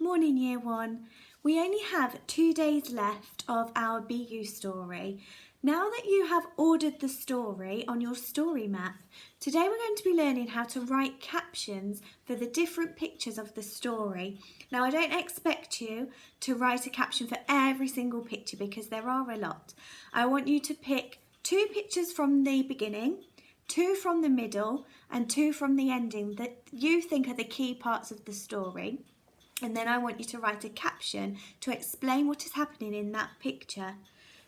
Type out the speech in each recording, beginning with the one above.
Morning Year 1. We only have 2 days left of our Beegu story. Now that you have ordered the story on your story map, today we're going to be learning how to write captions for the different pictures of the story. Now I don't expect you to write a caption for every single picture because there are a lot. I want you to pick 2 pictures from the beginning, 2 from the middle and 2 from the ending that you think are the key parts of the story. And then I want you to write a caption to explain what is happening in that picture.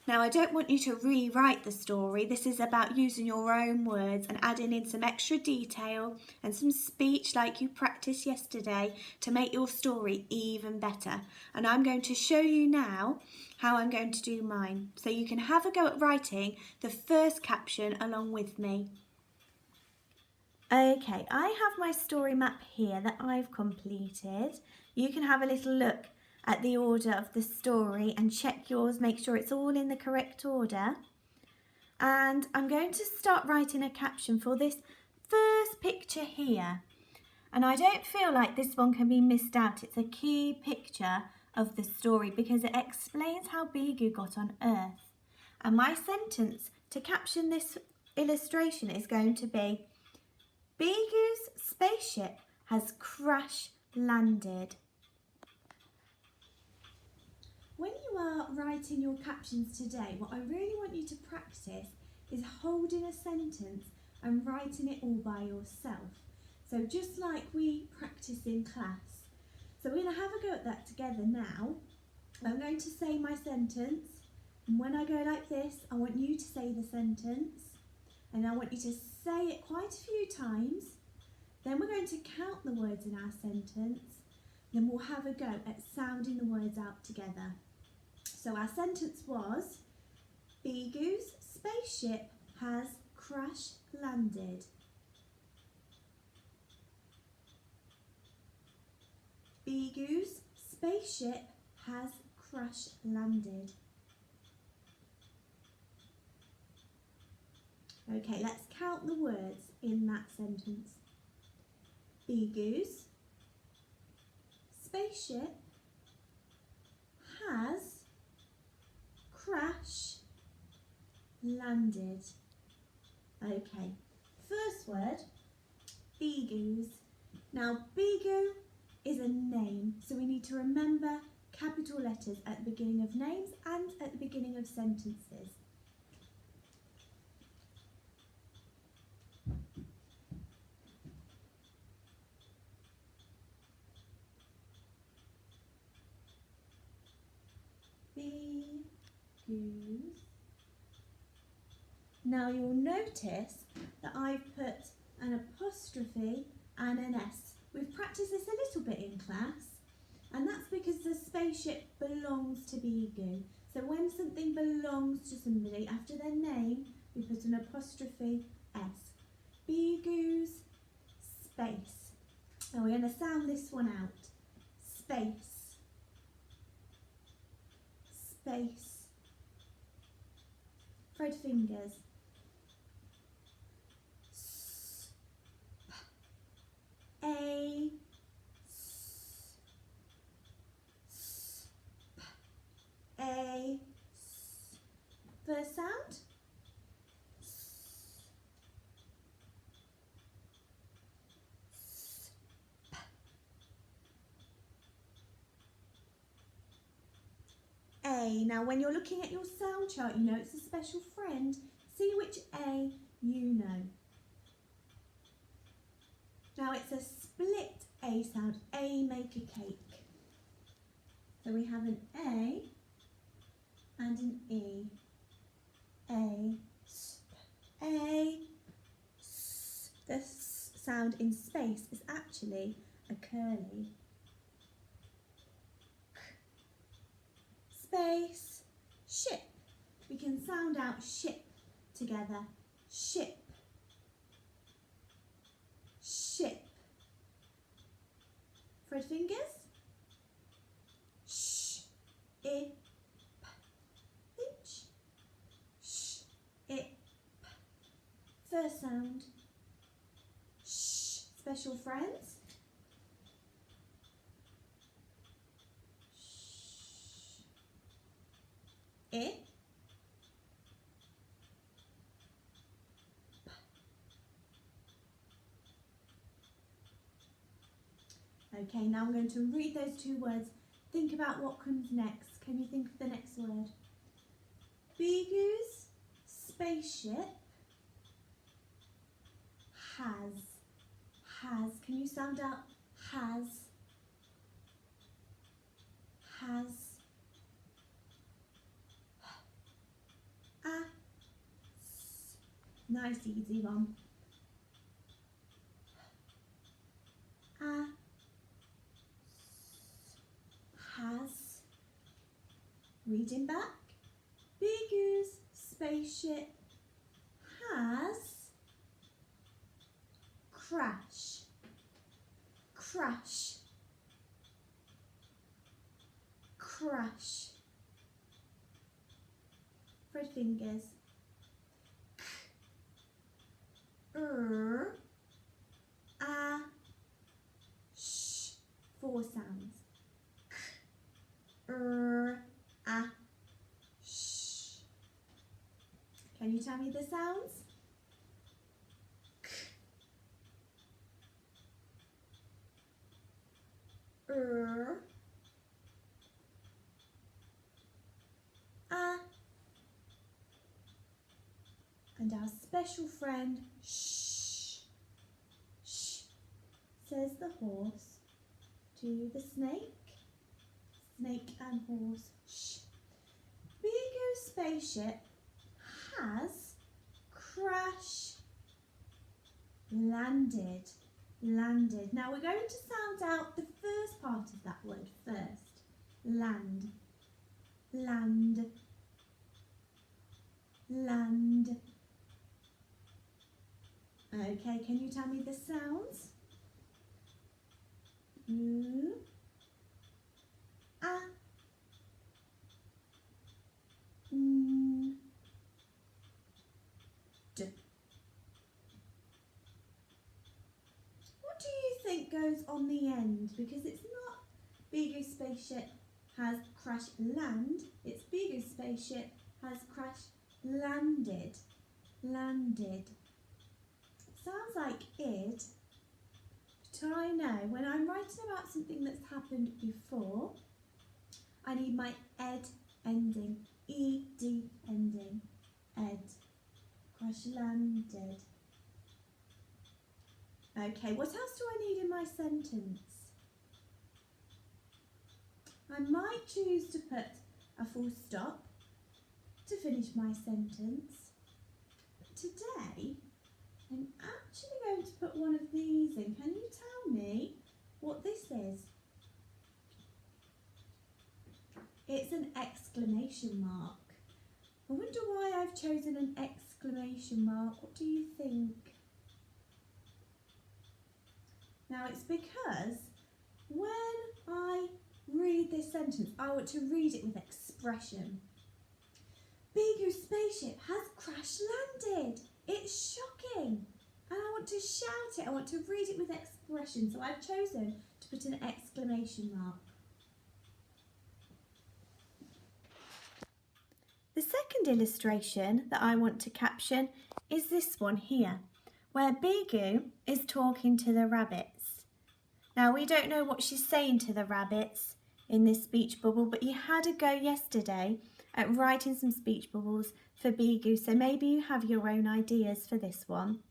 Now I don't want you to rewrite the story. This is about using your own words and adding in some extra detail and some speech like you practiced yesterday to make your story even better. And I'm going to show you now how I'm going to do mine. So you can have a go at writing the first caption along with me. Okay, I have my story map here that I've completed. You can have a little look at the order of the story and check yours, make sure it's all in the correct order. And I'm going to start writing a caption for this first picture here. And I don't feel like this one can be missed out. It's a key picture of the story because it explains how Beegu got on Earth. And my sentence to caption this illustration is going to be, Beegu's spaceship has crash landed. When you are writing your captions today, what I really want you to practice is holding a sentence and writing it all by yourself. So just like we practice in class. So we're going to have a go at that together now. I'm going to say my sentence, and when I go like this, I want you to say the sentence. And I want you to say it quite a few times. Then we're going to count the words in our sentence. Then we'll have a go at sounding the words out together. So our sentence was, Beegu's spaceship has crash landed. Beegu's spaceship has crash landed. Okay, let's count the words in that sentence. Beegu's spaceship has crash landed. Okay, first word, Beegu's. Now, Beegu is a name, so we need to remember capital letters at the beginning of names and at the beginning of sentences. Beegu's. Now you'll notice that I've put an apostrophe and an S. We've practiced this a little bit in class, and that's because the spaceship belongs to Beegu. So when something belongs to somebody, after their name, we put an apostrophe S. Beegu's space. And we're going to sound this one out. Space. Space. Thread fingers. S, p, a, s, s, p, a, s. First sound. S, s, p. A. Now when you're looking at your sound chart, you know it's a special friend. See which A you know. Now it's a split A sound. A make a cake. So we have an A and an E. A, sp, A, s. The S sound in space is actually a curly. Space, ship. We can sound out ship together. Ship. Ship. Thread fingers. Sh, I, p. Pinch. Sh, I, p. First sound. Sh. Special friends. I. Okay, now I'm going to read those two words. Think about what comes next. Can you think of the next word? Beegu's spaceship has. Can you sound out has? Has. Nice easy one. Has. Reading back. Beegu's spaceship has crash. Crash. Crash. Thread fingers. Sh. 4 sounds. Sh. Can you tell me the sounds? And our special friend, shh, shh, says the horse to the snake. Snake and horse, shh. Beegu's spaceship has landed. Landed. Now we're going to sound out the first part of that word first. Land. Land. Land. Okay, can you tell me the sounds? U, A, N, D. What do you think goes on the end? Because it's not Beegu's spaceship has crash land, it's Beegu's spaceship has crash landed. Landed. Sounds like id, but I know when I'm writing about something that's happened before, I need my ed ending, ed ending, ed, crash landed. Okay, what else do I need in my sentence? I might choose to put a full stop to finish my sentence, but today I'm actually going to put one of these in. Can you tell me what this is? It's an exclamation mark. I wonder why I've chosen an exclamation mark. What do you think? Now it's because when I read this sentence, I want to read it with expression. Beegu's spaceship has crash landed. It's shocking. And I want to shout it. I want to read it with expression. So I've chosen to put an exclamation mark. The second illustration that I want to caption is this one here, where Beegu is talking to the rabbits. Now we don't know what she's saying to the rabbits in this speech bubble, but you had a go yesterday at writing some speech bubbles for Beegu, so maybe you have your own ideas for this one.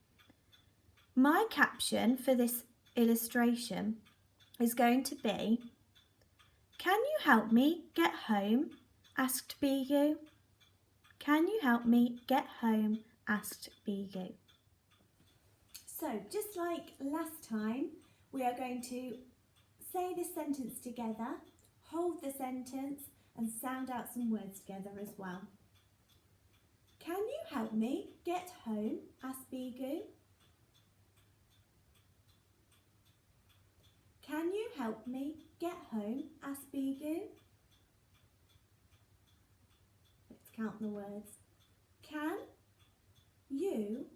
My caption for this illustration is going to be, "Can you help me get home?" asked Beegu. "Can you help me get home?" asked Beegu. So just like last time, we are going to say this sentence together, hold the sentence and sound out some words together as well. "Can you help me get home?" asked Beegu. "Can you help me get home?" asked Beegu. Let's count the words. Can you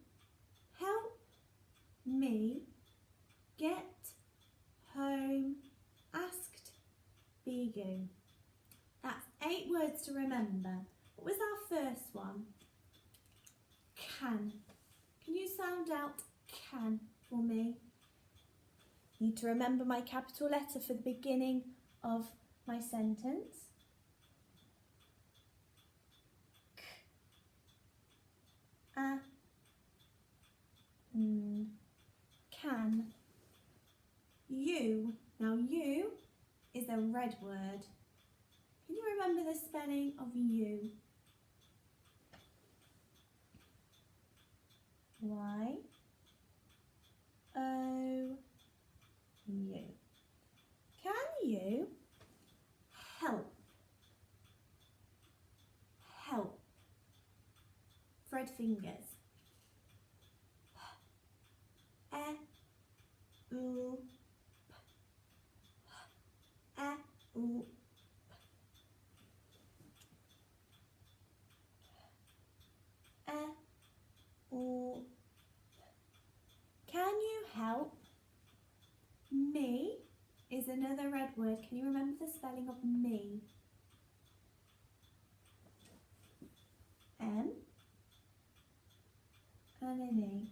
help me get home? asked Beegu. That's 8 words to remember. What was our first one? Can. Can you sound out can for me? Need to remember my capital letter for the beginning of my sentence. K. A. N. Can. You. Now you is a red word. Can you remember the spelling of you? Y. O. U. Can you help? Help. Thread fingers. E. U. P. E. U. P. E. U. Can you help? Me is another red word. Can you remember the spelling of me? M and an E.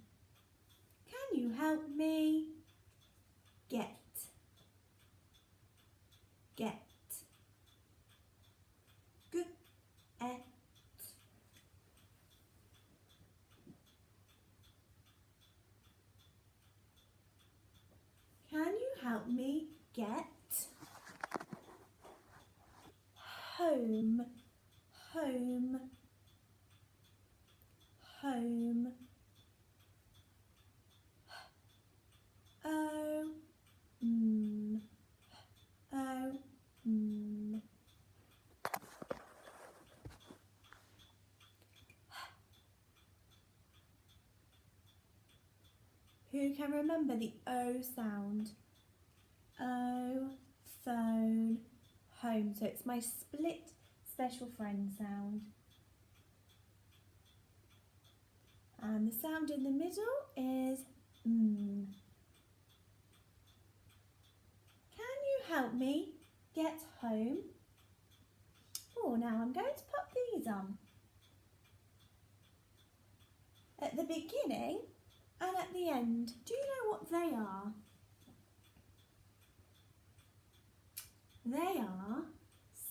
Can you help me get? Get. G, et. Can you help me get home? Home. Home. O. O. Who can remember the O sound? O, phone, home. So it's my split special friend sound. And the sound in the middle is Can you help me get home? Oh, now I'm going to put these on. At the beginning and at the end, do you know what they are? They are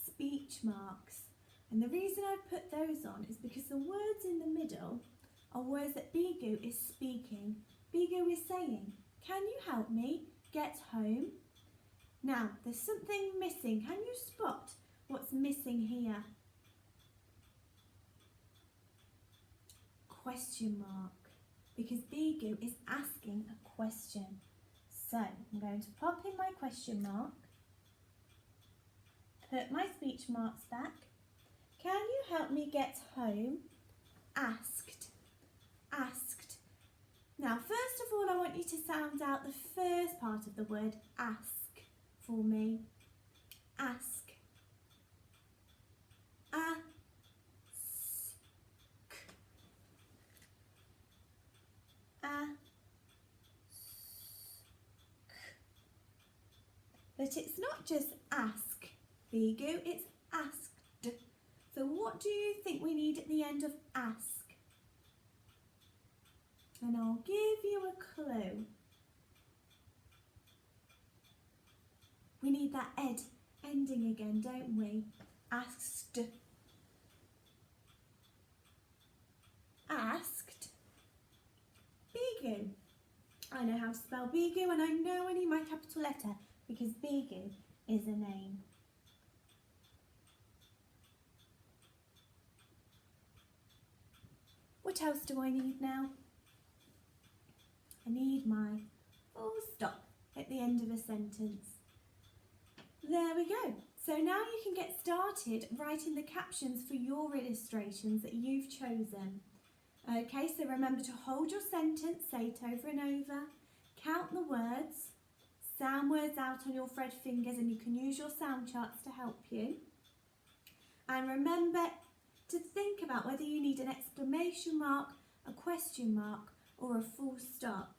speech marks. And the reason I've put those on is because the words in the middle are words that Beegu is speaking. Beegu is saying, can you help me get home? Now, there's something missing. Can you spot what's missing here? Question mark. Because Beegu is asking a question. So, I'm going to pop in my question mark. Put my speech marks back. Can you help me get home? Asked. Asked. Now, first of all, I want you to sound out the first part of the word ask for me. Ask. Ask. Ask. But it's not just ask, Beegu, it's asked. So what do you think we need at the end of ask? And I'll give you a clue. We need that ed ending again, don't we? Asked. Asked. Beegu. I know how to spell Beegu and I know I need my capital letter because Beegu is a name. What else do I need now? I need my full stop at the end of a sentence. There we go. So now you can get started writing the captions for your illustrations that you've chosen. Okay, so remember to hold your sentence, say it over and over, count the words, sound words out on your thread fingers, and you can use your sound charts to help you. And remember to think about whether you need an exclamation mark, a question mark, or a full stop.